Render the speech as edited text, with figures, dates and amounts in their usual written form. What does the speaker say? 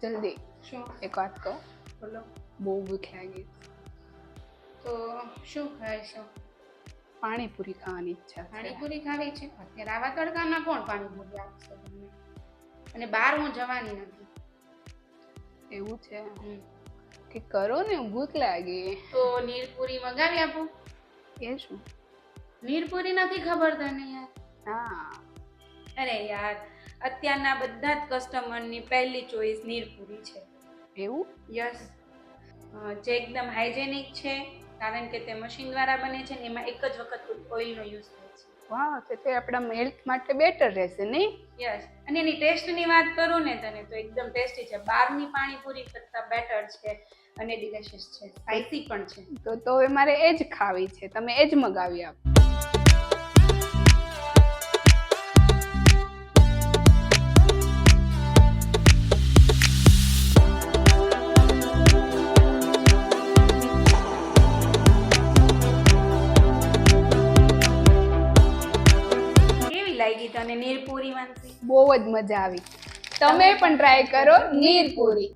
જલ્દી શું? એક વાત કહું, બોલો. બહુ ભૂખ લાગી, તો શું ખાઈશું? પાણીપુરી ખાવાની ઈચ્છા છે. પાણીપુરી ખાવી છે? અત્યારે આવા તડકામાં કોણ પાણીપુરી આપશે તમને? અને બહાર હું જવાની નથી. એવું છે કે કરો ને, ભૂખ લાગી. તો નીરપુરી મંગાવી આપું? એ શું? નીરપુરી નથી ખબર તને યાર? હા. અરે યાર, અત્યારના બધા જ કસ્ટમરની પહેલી ચોઈસ નીરપુરી છે. એવું? યસ. જે એકદમ હાઇજેનિક છે, કારણ કે તે મશીન દ્વારા બને છે ને એમાં એક જ વખત ઓઇલનો યુઝ થાય છે. વાહ, તો તે આપણા હેલ્થ માટે બેટર રહેશે નહીં? યસ. અને એની ટેસ્ટની વાત કરું ને તને તો એકદમ ટેસ્ટી છે. બહારની પાણીપુરી કરતાં બેટર છે અને ડિલિશિયસ છે, સ્પાઇસી પણ છે. તો હવે મારે એ જ ખાવી છે, તમે એ જ મગાવી આપો. કેવી લાગી તને નીરપુરી, માનસી? બહુ જ મજા આવી. તમે પણ ટ્રાય કરો નીરપુરી.